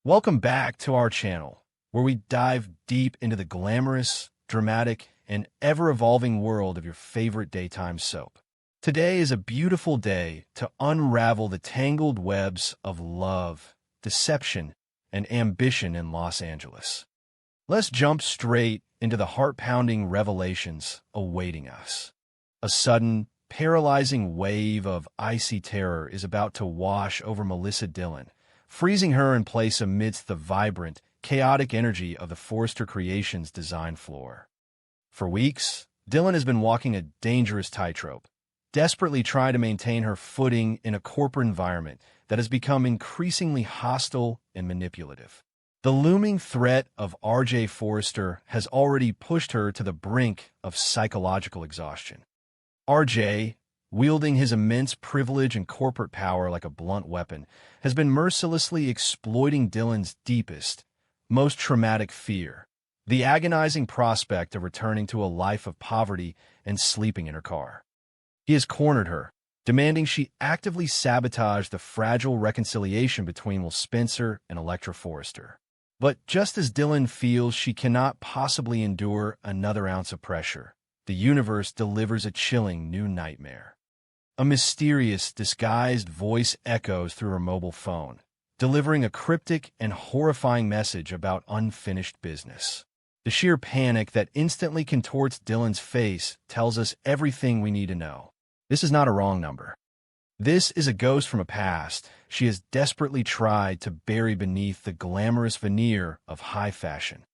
Welcome back to our channel, where we dive deep into the glamorous, dramatic, and ever-evolving world of your favorite daytime soap. Today is a beautiful day to unravel the tangled webs of love, deception, and ambition in Los Angeles. Let's jump straight into the heart-pounding revelations awaiting us. A sudden, paralyzing wave of icy terror is about to wash over Melissa Dillon, freezing her in place amidst the vibrant, chaotic energy of the Forrester Creations design floor. For weeks, Dillon has been walking a dangerous tightrope, desperately trying to maintain her footing in a corporate environment that has become increasingly hostile and manipulative. The looming threat of R.J. Forrester has already pushed her to the brink of psychological exhaustion. R.J., wielding his immense privilege and corporate power like a blunt weapon, has been mercilessly exploiting Dillon's deepest, most traumatic fear, the agonizing prospect of returning to a life of poverty and sleeping in her car. He has cornered her, demanding she actively sabotage the fragile reconciliation between Will Spencer and Electra Forrester. But just as Dillon feels she cannot possibly endure another ounce of pressure, the universe delivers a chilling new nightmare. A mysterious, disguised voice echoes through her mobile phone, delivering a cryptic and horrifying message about unfinished business. The sheer panic that instantly contorts Dillon's face tells us everything we need to know. This is not a wrong number. This is a ghost from a past she has desperately tried to bury beneath the glamorous veneer of high fashion.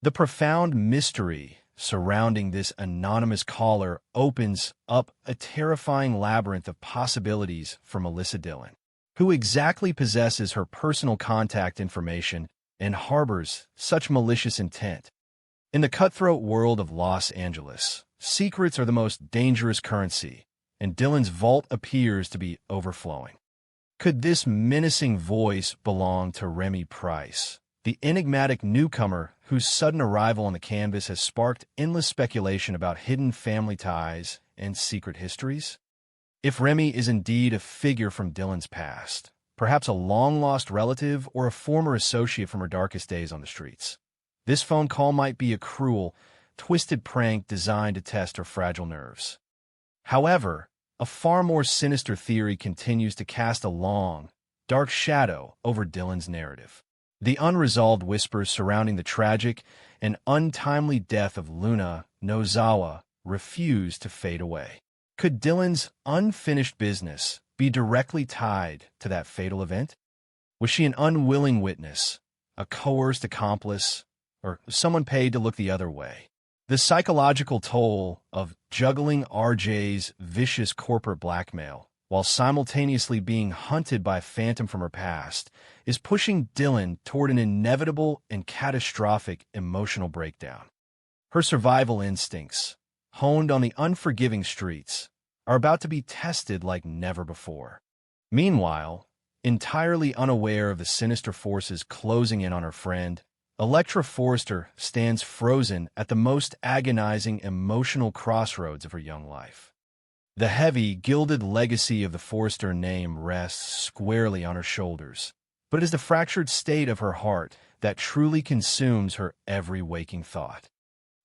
The profound mystery surrounding this anonymous caller opens up a terrifying labyrinth of possibilities for Melissa Dillon. Who exactly possesses her personal contact information and harbors such malicious intent? In the cutthroat world of Los Angeles, secrets are the most dangerous currency, and Dillon's vault appears to be overflowing. Could this menacing voice belong to Remy Price, the enigmatic newcomer whose sudden arrival on the canvas has sparked endless speculation about hidden family ties and secret histories? If Remy is indeed a figure from Dillon's past, perhaps a long-lost relative or a former associate from her darkest days on the streets, this phone call might be a cruel, twisted prank designed to test her fragile nerves. However, a far more sinister theory continues to cast a long, dark shadow over Dillon's narrative. The unresolved whispers surrounding the tragic and untimely death of Luna Nozawa refuse to fade away. Could Dillon's unfinished business be directly tied to that fatal event? Was she an unwilling witness, a coerced accomplice, or someone paid to look the other way? The psychological toll of juggling RJ's vicious corporate blackmail while simultaneously being hunted by a phantom from her past is pushing Dillon toward an inevitable and catastrophic emotional breakdown. Her survival instincts, honed on the unforgiving streets, are about to be tested like never before. Meanwhile, entirely unaware of the sinister forces closing in on her friend, Electra Forrester stands frozen at the most agonizing emotional crossroads of her young life. The heavy, gilded legacy of the Forrester name rests squarely on her shoulders, but it is the fractured state of her heart that truly consumes her every waking thought.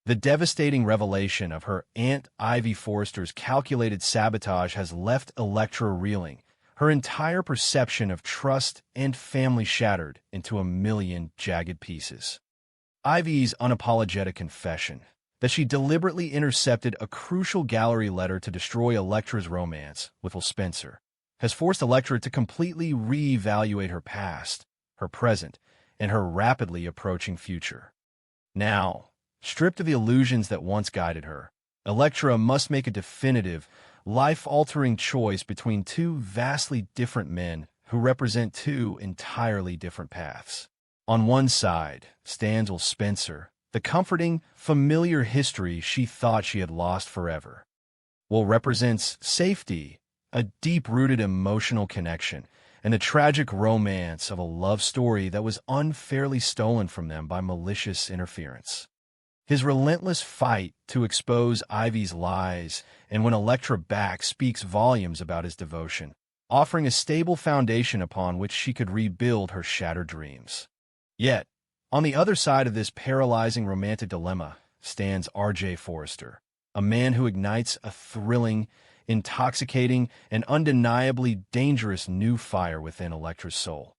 The devastating revelation of her Aunt Ivy Forrester's calculated sabotage has left Electra reeling, her entire perception of trust and family shattered into a million jagged pieces. Ivy's unapologetic confession that she deliberately intercepted a crucial gallery letter to destroy Electra's romance with Will Spencer has forced Electra to completely reevaluate her past, her present, and her rapidly approaching future. Now, stripped of the illusions that once guided her, Electra must make a definitive, life-altering choice between two vastly different men who represent two entirely different paths. On one side stands Will Spencer, the comforting, familiar history she thought she had lost forever. Will represents safety, a deep-rooted emotional connection, and the tragic romance of a love story that was unfairly stolen from them by malicious interference. His relentless fight to expose Ivy's lies and when Electra back speaks volumes about his devotion, offering a stable foundation upon which she could rebuild her shattered dreams. Yet, on the other side of this paralyzing romantic dilemma stands R.J. Forrester, a man who ignites a thrilling, intoxicating, and undeniably dangerous new fire within Electra's soul.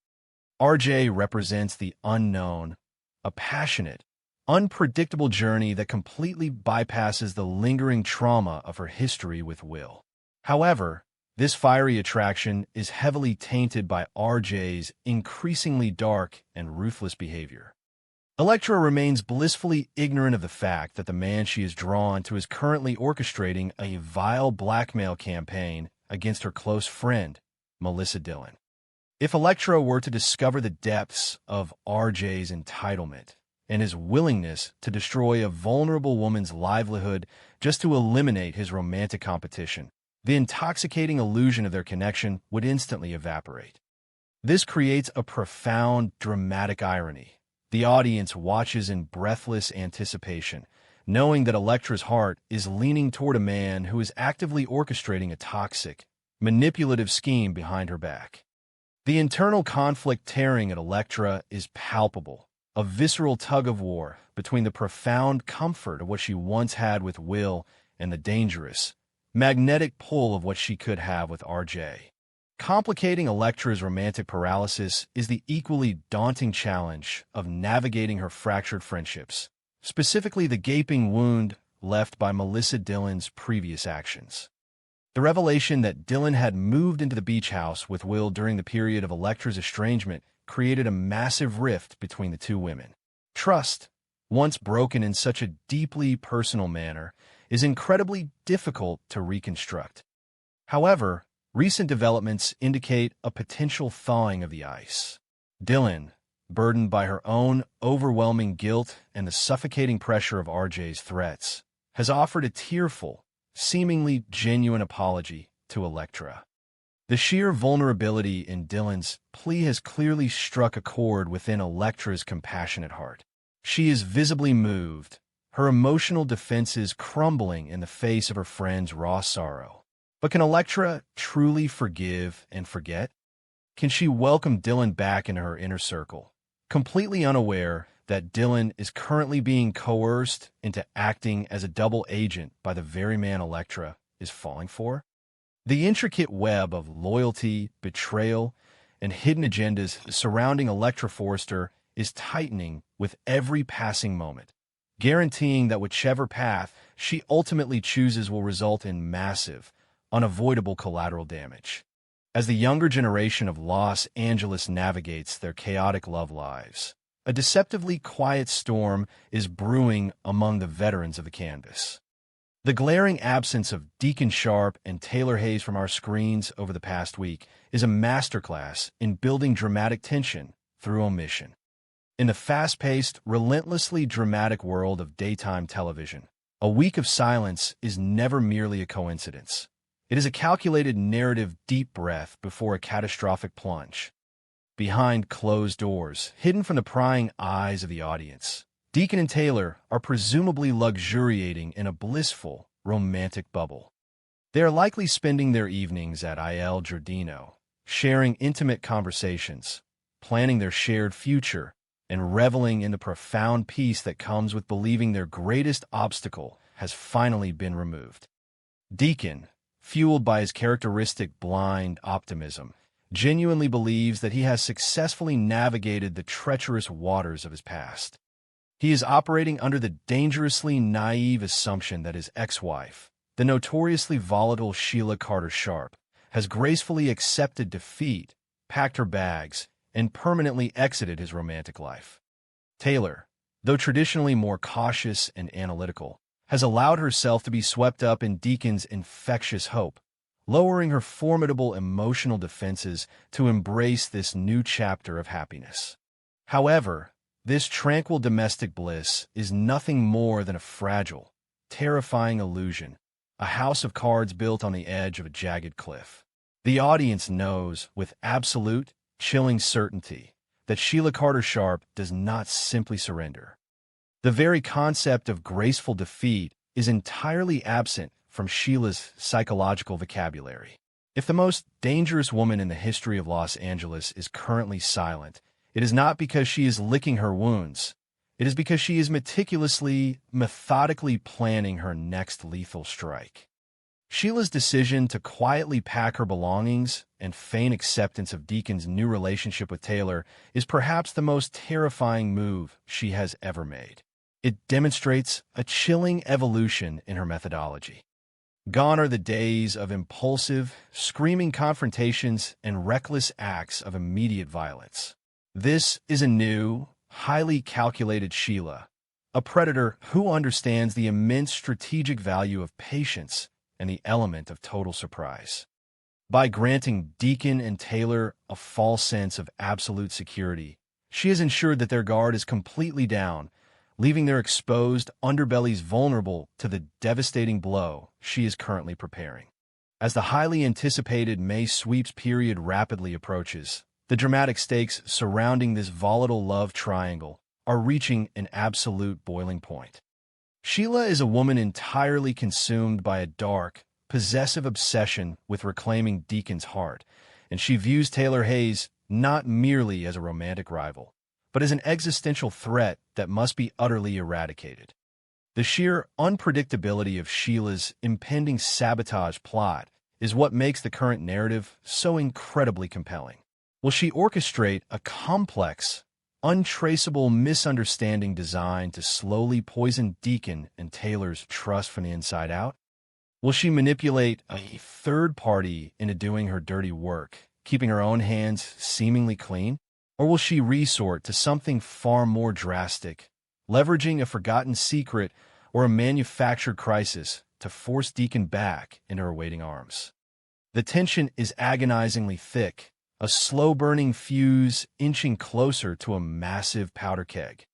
R.J. represents the unknown, a passionate, unpredictable journey that completely bypasses the lingering trauma of her history with Will. However, this fiery attraction is heavily tainted by R.J.'s increasingly dark and ruthless behavior. Electra remains blissfully ignorant of the fact that the man she is drawn to is currently orchestrating a vile blackmail campaign against her close friend, Melissa Dillon. If Electra were to discover the depths of R.J.'s entitlement and his willingness to destroy a vulnerable woman's livelihood just to eliminate his romantic competition, the intoxicating illusion of their connection would instantly evaporate. This creates a profound, dramatic irony. The audience watches in breathless anticipation, knowing that Electra's heart is leaning toward a man who is actively orchestrating a toxic, manipulative scheme behind her back. The internal conflict tearing at Electra is palpable, a visceral tug-of-war between the profound comfort of what she once had with Will and the dangerous, magnetic pull of what she could have with R.J. Complicating Electra's romantic paralysis is the equally daunting challenge of navigating her fractured friendships, specifically the gaping wound left by Melissa Dillon's previous actions. The revelation that Dillon had moved into the beach house with Will during the period of Electra's estrangement created a massive rift between the two women. Trust, once broken in such a deeply personal manner, is incredibly difficult to reconstruct. However, recent developments indicate a potential thawing of the ice. Dillon, burdened by her own overwhelming guilt and the suffocating pressure of R.J.'s threats, has offered a tearful, seemingly genuine apology to Electra. The sheer vulnerability in Dillon's plea has clearly struck a chord within Electra's compassionate heart. She is visibly moved, her emotional defenses crumbling in the face of her friend's raw sorrow. But can Electra truly forgive and forget? Can she welcome Dillon back into her inner circle, completely unaware that Dillon is currently being coerced into acting as a double agent by the very man Electra is falling for? The intricate web of loyalty, betrayal, and hidden agendas surrounding Electra Forrester is tightening with every passing moment, guaranteeing that whichever path she ultimately chooses will result in massive, unavoidable collateral damage. As the younger generation of Los Angeles navigates their chaotic love lives, a deceptively quiet storm is brewing among the veterans of the canvas. The glaring absence of Deacon Sharp and Taylor Hayes from our screens over the past week is a masterclass in building dramatic tension through omission. In the fast-paced, relentlessly dramatic world of daytime television, a week of silence is never merely a coincidence. It is a calculated narrative deep breath before a catastrophic plunge. Behind closed doors, hidden from the prying eyes of the audience, Deacon and Taylor are presumably luxuriating in a blissful, romantic bubble. They are likely spending their evenings at Il Giardino, sharing intimate conversations, planning their shared future, and reveling in the profound peace that comes with believing their greatest obstacle has finally been removed. Deacon, fueled by his characteristic blind optimism, genuinely believes that he has successfully navigated the treacherous waters of his past. He is operating under the dangerously naive assumption that his ex-wife, the notoriously volatile Sheila Carter Sharp, has gracefully accepted defeat, packed her bags, and permanently exited his romantic life. Taylor, though traditionally more cautious and analytical, has allowed herself to be swept up in Deacon's infectious hope, lowering her formidable emotional defenses to embrace this new chapter of happiness. However, this tranquil domestic bliss is nothing more than a fragile, terrifying illusion, a house of cards built on the edge of a jagged cliff. The audience knows with absolute, chilling certainty that Sheila Carter Sharp does not simply surrender. The very concept of graceful defeat is entirely absent from Sheila's psychological vocabulary. If the most dangerous woman in the history of Los Angeles is currently silent It is not because she is licking her wounds. It is because she is methodically planning her next lethal strike. Sheila's decision to quietly pack her belongings and feign acceptance of Deacon's new relationship with Taylor is perhaps the most terrifying move she has ever made. It demonstrates a chilling evolution in her methodology. Gone are the days of impulsive, screaming confrontations and reckless acts of immediate violence. This is a new, highly calculated Sheila, a predator who understands the immense strategic value of patience and the element of total surprise. By granting Deacon and Taylor a false sense of absolute security, she has ensured that their guard is completely down, leaving their exposed underbellies vulnerable to the devastating blow she is currently preparing. As the highly anticipated May sweeps period rapidly approaches, the dramatic stakes surrounding this volatile love triangle are reaching an absolute boiling point. Sheila is a woman entirely consumed by a dark, possessive obsession with reclaiming Deacon's heart, and she views Taylor Hayes not merely as a romantic rival, but as an existential threat that must be utterly eradicated. The sheer unpredictability of Sheila's impending sabotage plot is what makes the current narrative so incredibly compelling. Will she orchestrate a complex, untraceable misunderstanding designed to slowly poison Deacon and Taylor's trust from the inside out? Will she manipulate a third party into doing her dirty work, keeping her own hands seemingly clean? Or will she resort to something far more drastic, leveraging a forgotten secret or a manufactured crisis to force Deacon back into her waiting arms? The tension is agonizingly thick, a slow-burning fuse inching closer to a massive powder keg.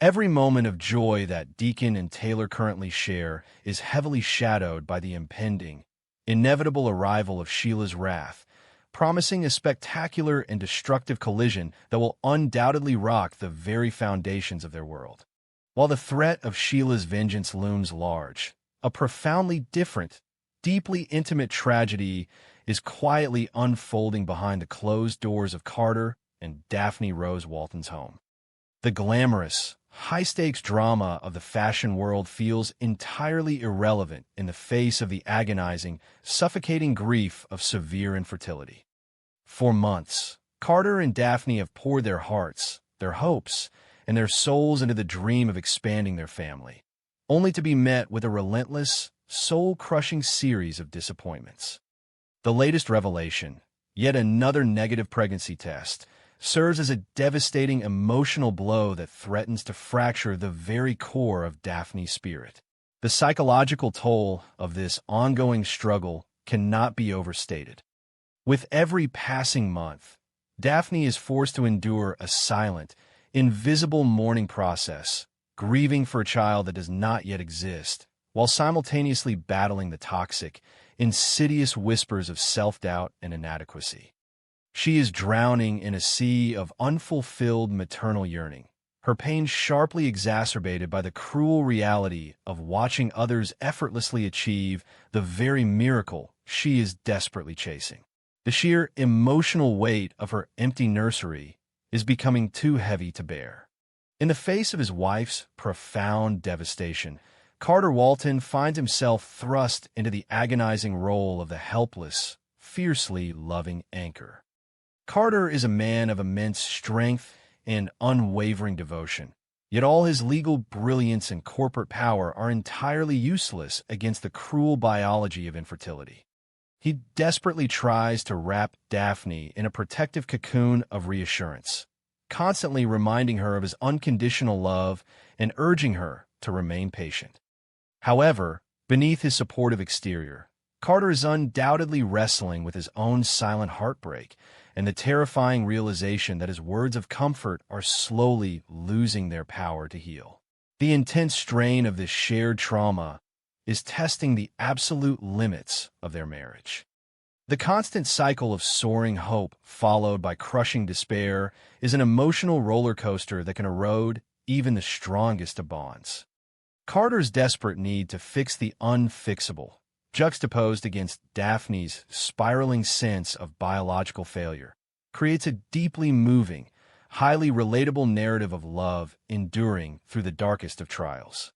Every moment of joy that Deacon and Taylor currently share is heavily shadowed by the impending, inevitable arrival of Sheila's wrath, promising a spectacular and destructive collision that will undoubtedly rock the very foundations of their world. While the threat of Sheila's vengeance looms large, a profoundly different, deeply intimate tragedy is quietly unfolding behind the closed doors of Carter and Daphne Rose Waltons' home. The glamorous, high-stakes drama of the fashion world feels entirely irrelevant in the face of the agonizing, suffocating grief of severe infertility. For months, Carter and Daphne have poured their hearts, their hopes, and their souls into the dream of expanding their family, only to be met with a relentless, soul-crushing series of disappointments. The latest revelation, yet another negative pregnancy test, serves as a devastating emotional blow that threatens to fracture the very core of Daphne's spirit. The psychological toll of this ongoing struggle cannot be overstated. With every passing month, Daphne is forced to endure a silent, invisible mourning process, grieving for a child that does not yet exist, while simultaneously battling the toxic, insidious whispers of self-doubt and inadequacy. She is drowning in a sea of unfulfilled maternal yearning, her pain sharply exacerbated by the cruel reality of watching others effortlessly achieve the very miracle she is desperately chasing. The sheer emotional weight of her empty nursery is becoming too heavy to bear. In the face of his wife's profound devastation, Carter Walton finds himself thrust into the agonizing role of the helpless, fiercely loving anchor. Carter is a man of immense strength and unwavering devotion, yet all his legal brilliance and corporate power are entirely useless against the cruel biology of infertility. He desperately tries to wrap Daphne in a protective cocoon of reassurance, constantly reminding her of his unconditional love and urging her to remain patient. However, beneath his supportive exterior, Carter is undoubtedly wrestling with his own silent heartbreak and the terrifying realization that his words of comfort are slowly losing their power to heal. The intense strain of this shared trauma is testing the absolute limits of their marriage. The constant cycle of soaring hope followed by crushing despair is an emotional roller coaster that can erode even the strongest of bonds. Carter's desperate need to fix the unfixable, juxtaposed against Daphne's spiraling sense of biological failure, creates a deeply moving, highly relatable narrative of love enduring through the darkest of trials.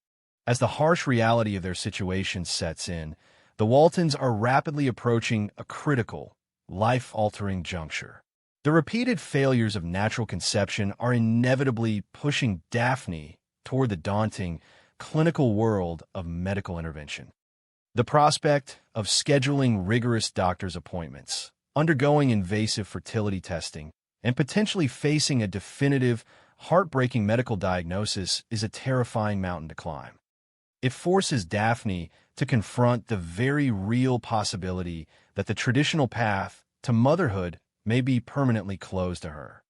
As the harsh reality of their situation sets in, the Waltons are rapidly approaching a critical, life-altering juncture. The repeated failures of natural conception are inevitably pushing Daphne toward the daunting, clinical world of medical intervention. The prospect of scheduling rigorous doctor's appointments, undergoing invasive fertility testing, and potentially facing a definitive, heartbreaking medical diagnosis is a terrifying mountain to climb. It forces Daphne to confront the very real possibility that the traditional path to motherhood may be permanently closed to her.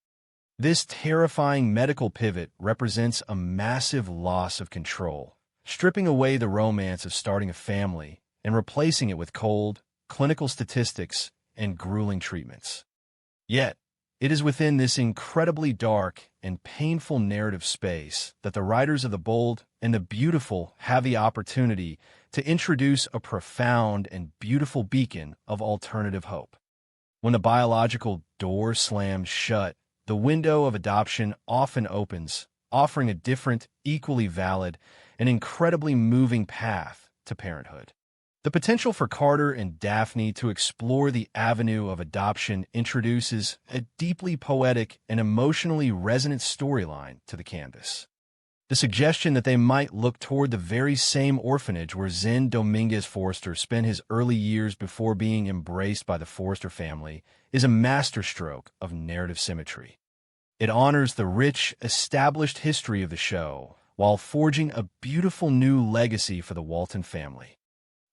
This terrifying medical pivot represents a massive loss of control, stripping away the romance of starting a family and replacing it with cold, clinical statistics and grueling treatments. Yet, it is within this incredibly dark and painful narrative space that the writers of The Bold and the Beautiful have the opportunity to introduce a profound and beautiful beacon of alternative hope. When the biological door slams shut, the window of adoption often opens, offering a different, equally valid, and incredibly moving path to parenthood. The potential for Carter and Daphne to explore the avenue of adoption introduces a deeply poetic and emotionally resonant storyline to the canvas. The suggestion that they might look toward the very same orphanage where Zen Dominguez Forrester spent his early years before being embraced by the Forrester family is a masterstroke of narrative symmetry. It honors the rich, established history of the show while forging a beautiful new legacy for the Walton family.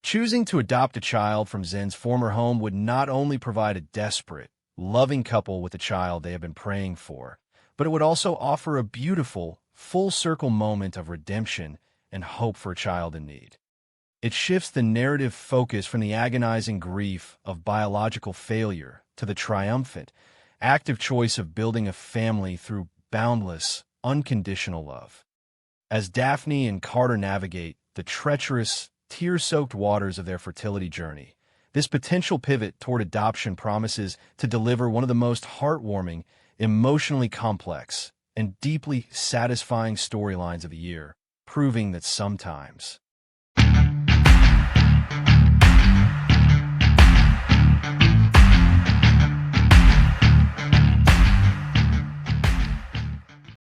Choosing to adopt a child from Zen's former home would not only provide a desperate, loving couple with a child they have been praying for, but it would also offer a beautiful, full-circle moment of redemption and hope for a child in need. It shifts the narrative focus from the agonizing grief of biological failure to the triumphant, active choice of building a family through boundless, unconditional love. As Daphne and Carter navigate the treacherous, tear-soaked waters of their fertility journey, this potential pivot toward adoption promises to deliver one of the most heartwarming, emotionally complex, and deeply satisfying storylines of the year, proving that sometimes